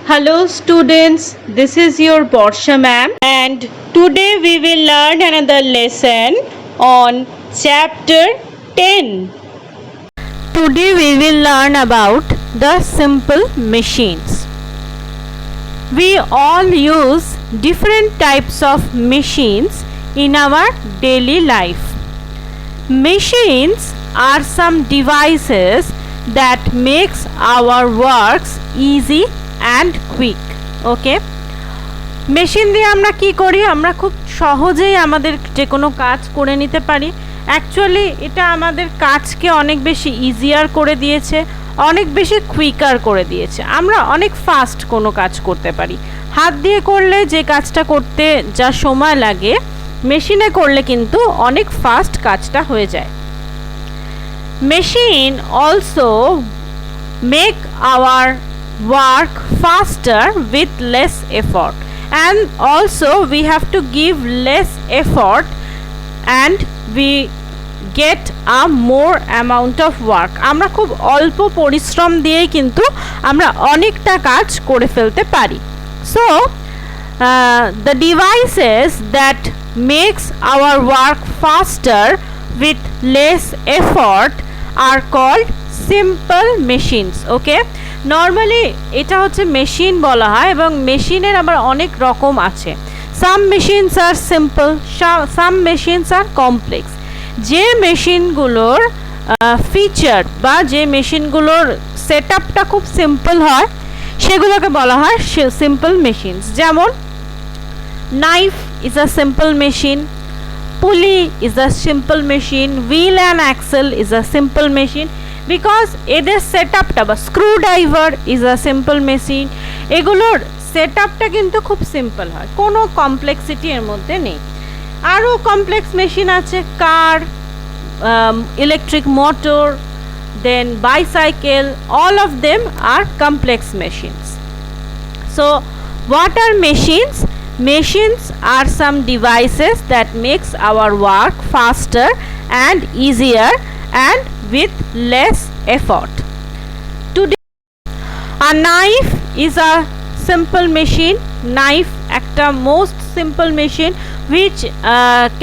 Hello students, this is your Borsha ma'am and today we will learn another lesson on chapter 10. Today we will learn about the simple machines. We all use different types of machines in our daily life. Machines are some devices that makes our works easy and quick. Okay, machine দিয়ে আমরা কি করি? আমরা খুব সহজেই আমাদের যে কোনো কাজ করে নিতে পারি। অ্যাকচুয়ালি এটা আমাদের কাজকে অনেক বেশি ইজিয়ার করে দিয়েছে, অনেক বেশি কুইকার করে দিয়েছে। আমরা অনেক ফাস্ট কোনো কাজ করতে পারি। হাত দিয়ে করলে যে কাজটা করতে যা সময় লাগে, মেশিনে করলে কিন্তু অনেক ফাস্ট কাজটা হয়ে যায়। Machine also make our work faster with less effort, and also we have to give less effort and we get a more amount of work. আমরা খুব অল্প পরিশ্রম দিয়ে কিন্তু আমরা অনেকটা কাজ করে ফেলতে পারি। So the devices that makes our work faster with less effort are called simple machines. Okay, normally এটা হচ্ছে মেশিন বলা হয় এবং মেশিনের আবার অনেক রকম আছে। সাম মেশিনস আর সিম্পল, সাম মেশিনস আর কমপ্লেক্স। যে মেশিনগুলোর ফিচার বা যে মেশিনগুলোর সেট আপটা খুব সিম্পল হয় সেগুলোকে বলা হয় সিম্পল মেশিনস। যেমন knife is a simple machine, pulley is a simple machine, wheel and axle is a simple machine, because এদের সেট আপটা বা screw driver is a simple machine. এগুলোর সেট আপটা কিন্তু খুব সিম্পল হয়, কোনো কমপ্লেক্সিটি এর মধ্যে নেই। আরও কমপ্লেক্স মেশিন আছে, car, electric motor, then bicycle, all of them are complex machines. So what are machines? Machines are some devices that makes our work faster and easier and with less effort. Today, a knife is a simple machine. Knife একটা most simple machine which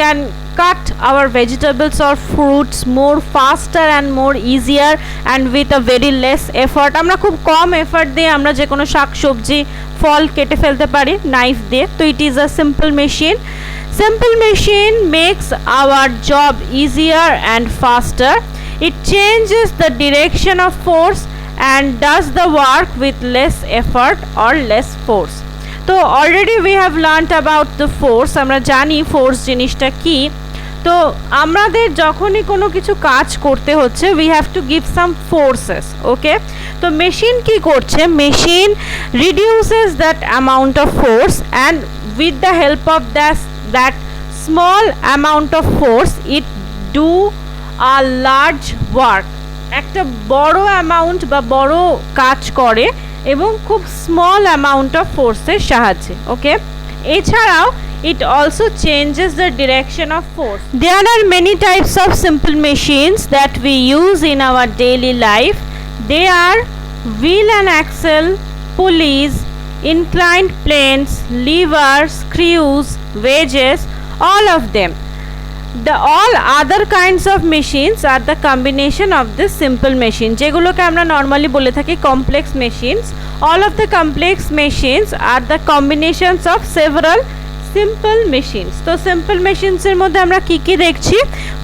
can cut our vegetables or fruits more faster and more easier and with a very less effort. আমরা খুব কম effort দিয়ে আমরা যে কোনো শাক সবজি ফল কেটে ফেলতে পারি নাইফ দিয়ে। তো ইট is a simple machine. Simple machine makes our job easier and faster. It changes the direction of force and does the work with less effort or less force. তো already we have learnt about the force. আমরা জানি force জিনিসটা কি। তো আমাদের যখনই কোনো কিছু কাজ করতে হচ্ছে we have to give some forces. ওকে, তো মেশিন কি করছে? Machine reduces that amount of force and with the help of that small amount of force it do a large work. একটা বড় অ্যামাউন্ট বা বড় কাজ করে এবং খুব স্মল অ্যামাউন্ট অফ ফোর্সের সাহায্যে। ওকে, এছাড়াও it also changes the direction of force. There are many types of simple machines that we use in our daily life. They are wheel and axle, pulleys, inclined planes, levers, screws, wedges, all of them. The all other kinds of machines are the combination of this simple machine. যেগুলোকে আমরা normally বলে থাকি complex machines. All of the complex machines are the combinations of several simple machines. তো simple machines এর মধ্যে আমরা কি কি দেখছি?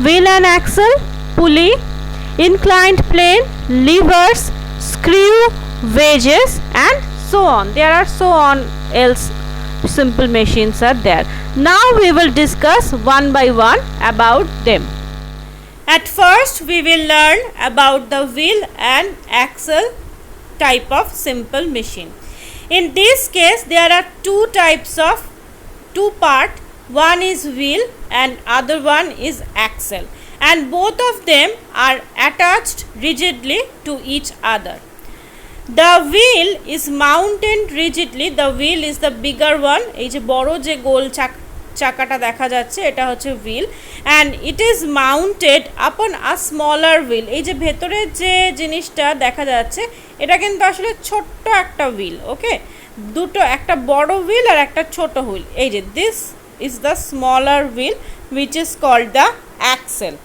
wheel and axle, pulley, inclined plane, levers, screw, wedges and so on. There are so on else simple machines are there. Now we will discuss one by one about them. At first we will learn about the wheel and axle type of simple machine. In this case there are two part. One is wheel and other one is axle, and both of them are attached rigidly to each other. The wheel is mounted rigidly. The wheel is the bigger one. এই যে বড় যে গোল চাকাটা দেখা যাচ্ছে, এটা হচ্ছে wheel, and it is mounted আপন আ স্মলার হুইল। এই যে ভেতরের যে জিনিসটা দেখা যাচ্ছে এটা কিন্তু আসলে ছোট্ট একটা হুইল, ওকে, দুটো, একটা বড় হুইল আর একটা ছোট হুইল। এই যে this is the smaller wheel which is called the axle,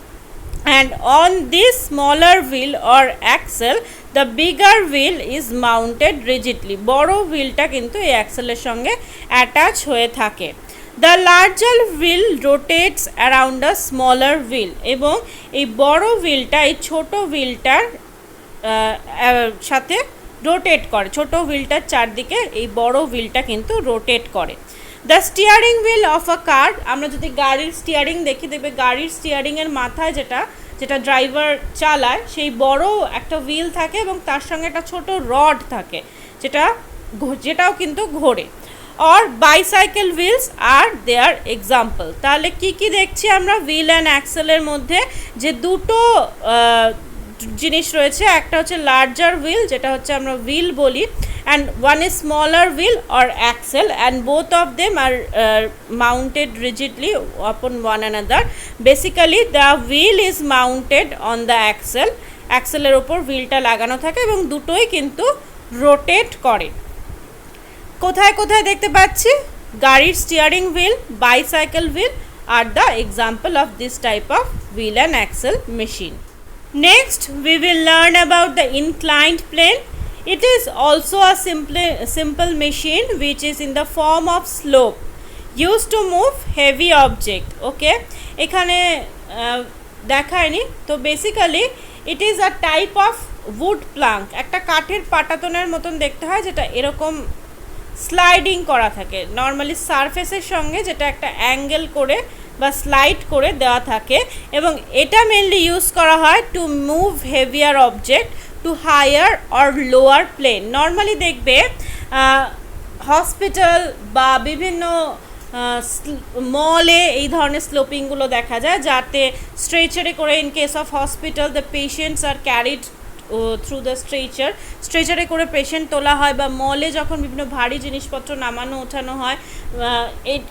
and on this smaller wheel or axle the bigger wheel is mounted rigidly। বড় হুইলটা কিন্তু এই অ্যাক্সেলের সঙ্গে অ্যাটাচ হয়ে থাকে। The larger wheel rotates around a smaller wheel, এবং এই বড় হুইলটা এই ছোট হুইলটার সাথে রোটেট করে, ছোট হুইলটার চারদিকে এই বড় হুইলটা কিন্তু রোটেট করে। The steering wheel of a car, আমরা যদি গাড়ির স্টিয়ারিং দেখি দেখবে গাড়ির স্টিয়ারিংয়ের মাথায় যেটা ড্রাইভার চালায় সেই বড় একটা হুইল থাকে এবং তার সঙ্গে একটা ছোট রড থাকে যেটাও কিন্তু ঘোরে। Or bicycle wheels are their example. তাহলে কি দেখছি আমরা হুইল অ্যান্ড অ্যাক্সেলের মধ্যে যে দুটো জিনিস রয়েছে, একটা হচ্ছে লার্জার হুইল যেটা হচ্ছে আমরা হুইল বলি, and one is smaller wheel or axle, and both of them are mounted rigidly upon one another. Basically the wheel is mounted on the axle, axle এর উপর হুইলটা লাগানো থাকে এবং দুটোই কিন্তু রোটেট করে। কোথায় কোথায় দেখতে পাচ্ছি গাড়ির steering wheel, bicycle wheel are the example of this type of wheel and axle machine. Next we will learn about the inclined plane. It is also a simple machine which is in the form of slope used to move heavy object. Okay, এখানে দেখায়নি তো basically it is a type of wood Planck, একটা কাঠের পাটাতনের মতন দেখতে হয় যেটা এরকম স্লাইডিং করা থাকে নর্মালি সারফেসের সঙ্গে, যেটা একটা অ্যাঙ্গেল করে বা স্লাইড করে দেওয়া থাকে, এবং এটা মেনলি ইউজ করা হয় to move heavier object to higher or lower plane. Normally দেখবে হসপিটাল বা বিভিন্ন মলে এই ধরনের স্লোপিংগুলো দেখা যায়, যাতে স্ট্রেচারে করে in case of hospital the patients are carried through the স্ট্রেচারে করে পেশেন্ট তোলা হয়, বা মলে যখন বিভিন্ন ভারী জিনিসপত্র নামানো ওঠানো হয়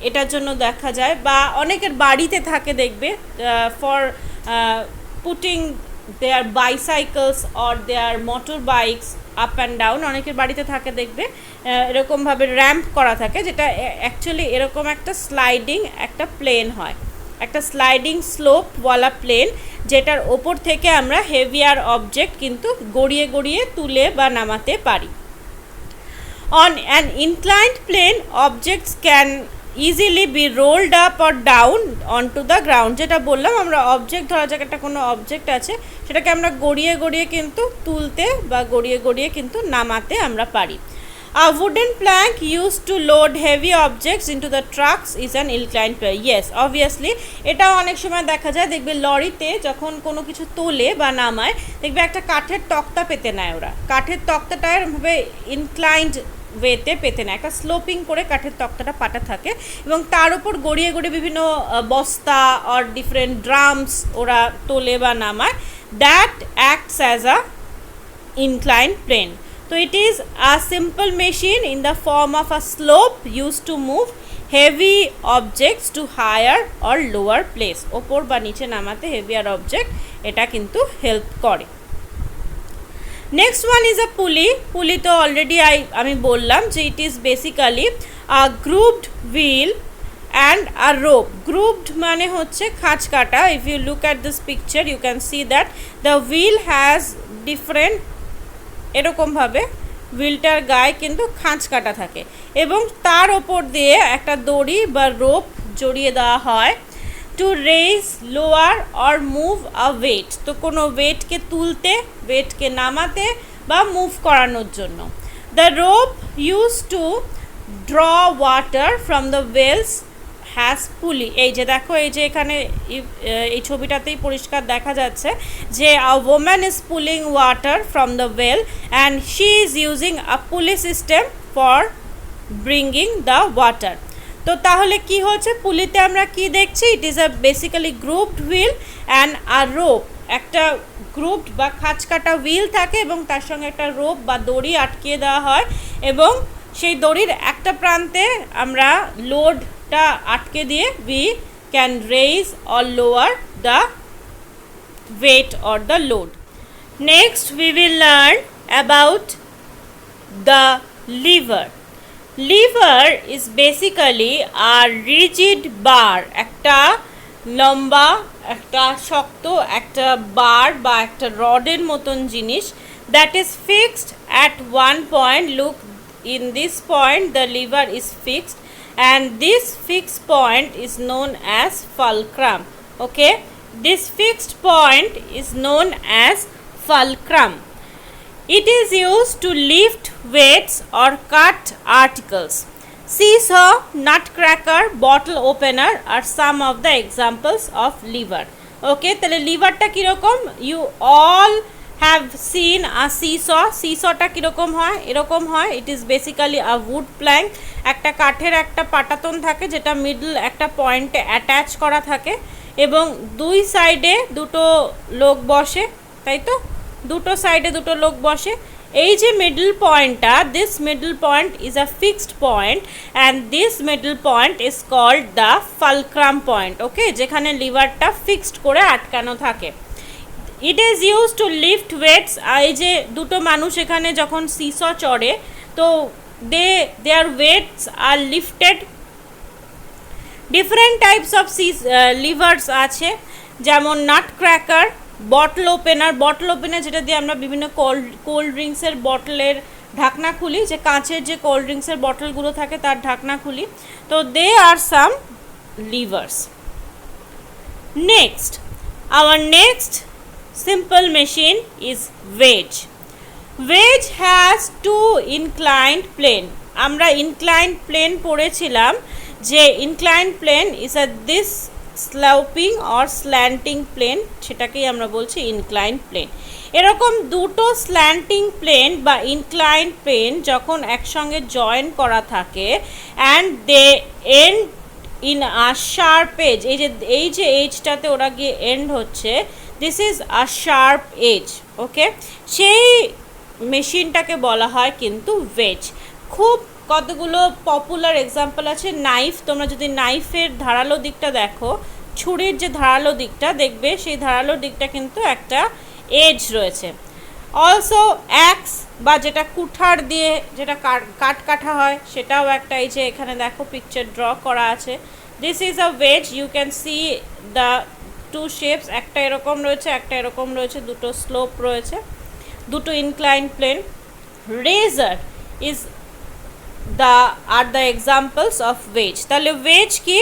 এটার জন্য দেখা যায়, বা অনেকের বাড়িতে থাকে দেখবে for putting their bicycles or their motor bikes up and down, অনেকের বাড়িতে থাকে দেখবে এরকমভাবে র্যাম্প করা থাকে, যেটা অ্যাকচুয়ালি এরকম একটা স্লাইডিং একটা প্লেন হয়, একটা স্লাইডিং স্লোপওয়ালা প্লেন, যেটার ওপর থেকে আমরা হেভিয়ার অবজেক্ট কিন্তু গড়িয়ে গড়িয়ে তুলে বা নামাতে পারি। On an inclined plane objects can easily be rolled up or down on to the ground. যেটা বললাম আমরা অবজেক্ট, ধরা যাক একটা কোনো অবজেক্ট আছে, সেটাকে আমরা গড়িয়ে গড়িয়ে কিন্তু তুলতে বা গড়িয়ে গড়িয়ে কিন্তু নামাতে আমরা পারি। A wooden plank used to load heavy objects into the trucks is an inclined plane. Yes, obviously এটাও অনেক সময় দেখা যায়, দেখবে লরিতে যখন কোনো কিছু তোলে বা নামায় দেখবে একটা কাঠের তক্তা পেতে নেয়, ওরা কাঠের তক্তাটা এরকমভাবে ইনক্লাইন্ড ওয়েতে পেতে নেয়, একটা স্লোপিং করে কাঠের তক্তাটা পাটা থাকে এবং তার উপর গড়িয়ে গড়িয়ে বিভিন্ন বস্তা আর ডিফারেন্ট ড্রামস ওরা তোলে বা নামায়। That acts as a inclined plane. So it is a simple machine in the form of a slope used to move heavy objects to higher or lower place. ওপর বা নিচে নামাতে heavier object এটা কিন্তু হেল্প করে। Next one is a পুলি। পুলি তো অলরেডি আমি বললাম যে it is basically a grooved wheel and a rope. Grooved মানে হচ্ছে খাঁচ কাটা। If you look at this picture you can see that the wheel has different, এরকমভাবে হুইলটার গায়ে কিন্তু খাঁচ কাটা থাকে এবং তার ওপর দিয়ে একটা দড়ি বা রোপ জড়িয়ে দেওয়া হয় to raise lower or move a weight. তো কোনো ওয়েটকে তুলতে, ওয়েটকে নামাতে বা মুভ করানোর জন্য। The rope use to draw water from the wells has pulley. এই যে দেখো, এই যে এখানে এই ছবিটাতেই পরিষ্কার দেখা যাচ্ছে যে a woman is pulling water from the well and she is using a pulley system for bringing the water. তো তাহলে কি হচ্ছে, পুলিতে আমরা কি দেখছি, it is a basically grouped wheel and a rope. একটা গ্রুপড বা খাঁচ কাটা হুইল থাকে এবং তার সঙ্গে একটা রোপ বা দড়ি আটকিয়ে দেওয়া হয় এবং সেই দড়ির একটা প্রান্তে আমরা লোড এটা আটকে দিয়ে we can raise or lower the weight or the load. Next we will learn about the lever. Lever is basically a rigid bar, একটা লম্বা একটা শক্ত একটা বার বা একটা রডের মতন জিনিস that is fixed at one point. Look, in this point the lever is fixed and this fixed point is known as fulcrum. Okay, this fixed point is known as fulcrum. It is used to lift weights or cut articles. Seesaw, nutcracker, bottle opener are some of the examples of lever. Okay, তাহলে লিভারটা কীরকম? You all have seen a seesaw. Seesawটা কীরকম হয়? এরকম হয়. It is basically a wood plank. একটা কাঠের একটা পাটাতন থাকে যেটা মিডল একটা পয়েন্টে অ্যাটাচ করা থাকে এবং দুই সাইডে দুটো লোক বসে, তাই তো? দুটো সাইডে দুটো লোক বসে। এই যে মিডল পয়েন্টটা, this middle point is a fixed point and this middle point is called the fulcrum point. Okay, যেখানে লিভারটা ফিক্সড করে আটকানো থাকে। It is use to lift weights. এই যে দুটো মানুষ এখানে যখন সিস চড়ে তো their weights are lifted. Different types of levers আছে, যেমন nut cracker, bottle opener. Bottle opener যেটা দিয়ে আমরা বিভিন্ন কোল্ড ড্রিঙ্কসের বটলের ঢাকনা খুলি, যে কাঁচের যে কোল্ড ড্রিঙ্কসের বটলগুলো থাকে তার ঢাকনা খুলি। তো they are some levers. Next, our next simple machine is wedge. Wedge has two inclined plane. আমরা inclined plane পড়েছিলাম যে inclined plane is a this sloping or slanting plane, সেটাকেই আমরা বলছি inclined plane. এরকম দুটো slanting plane বা inclined plane যখন একসঙ্গে জয়েন করা থাকে and they end in a sharp edge, এই যে এজটাতে ওরা গিয়ে এন্ড হচ্ছে, this is a sharp edge. Okay, সেই মেশিনটাকে বলা হয় কিন্তু ওয়েজ। খুব কতগুলো পপুলার এক্সাম্পল আছে। নাইফ, তোমরা যদি নাইফের ধারালো দিকটা দেখো, ছুরির যে ধারালো দিকটা দেখবে, সেই ধারালো দিকটা কিন্তু একটা এজ রয়েছে। অলসো অ্যাক্স বা যেটা কুঠার দিয়ে যেটা কাটা হয়, সেটাও একটা, এই যে এখানে দেখো পিকচার ড্র করা আছে, this is a wedge. You can see the two shapes, একটা এরকম রয়েছে, একটা এরকম রয়েছে, দুটো স্লোপ রয়েছে, দুটো incline plane. Razor is are the examples of wedge. তাহলে wedge কি?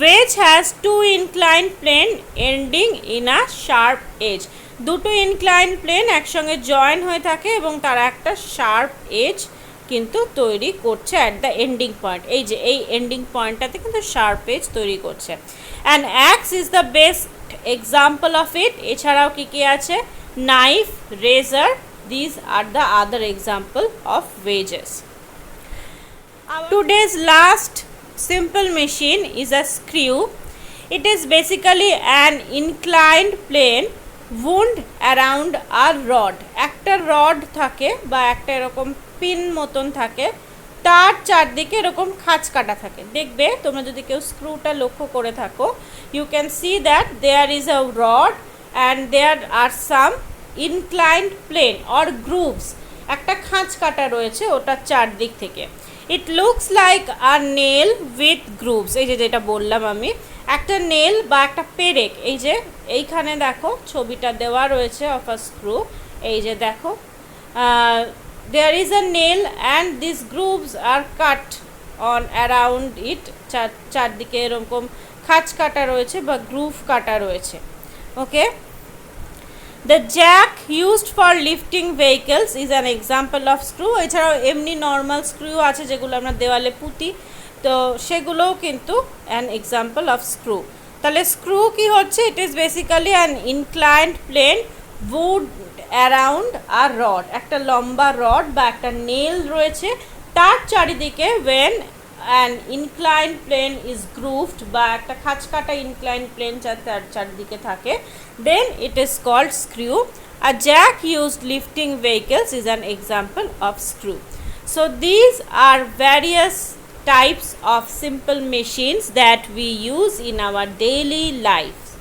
wedge has two inclined plane ending in a sharp edge. দুটো inclined plane একসঙ্গে জয়েন হয়ে থাকে এবং তারা একটা শার্প এজ কিন্তু তৈরি করছে অ্যাট দ্য এন্ডিং পয়েন্ট। এই যে এই এন্ডিং পয়েন্টটাতে কিন্তু শার্প এজ তৈরি করছে। And axe is the best example of it. এছাড়াও কী কী আছে? Knife, razor, these are the other examples of wedges. Today's last simple machine is a screw. It is basically an inclined plane wound around a rod. একটা rod থাকে বা একটা এরকম pin মতন থাকে, তার চারদিকে এরকম খাঁচ কাটা থাকে। দেখবে তোমরা যদি কেউ স্ক্রুটা লক্ষ্য করে থাকো, you can see that there is a rod and there are some inclined plane or grooves. একটা খাঁচ কাটা রয়েছে ওটার চারদিক থেকে। It looks like a nail with grooves. এই যে যেটা বললাম আমি, একটা নেল বা একটা পেরেক। এই যে এইখানে দেখো ছবিটা দেওয়া রয়েছে অফ আ স্ক্রু। এই যে দেখো, there is a nail and these grooves are cut on around it. চারদিকে এরকম খাঁচ কাটা রয়েছে বা গ্রুভ কাটা রয়েছে। ওকে, the jack used for lifting vehicles is an example of screw. এছাড়াও এমনি নর্মাল স্ক্রু আছে যেগুলো আমরা দেওয়ালে পুঁতি, তো সেগুলোও কিন্তু an example of screw. তাহলে স্ক্রু কি হচ্ছে? it is basically an inclined plane wound around a rod. একটা লম্বা রড বা একটা নেল রয়েছে, তার চারিদিকে when an inclined plane is grooved বা একটা খাঁচ কাটা inclined plane তার চারিদিকে থাকে, then it is called screw. A jack used lifting vehicles is an example of screw. So these are various types of simple machines that we use in our daily lives.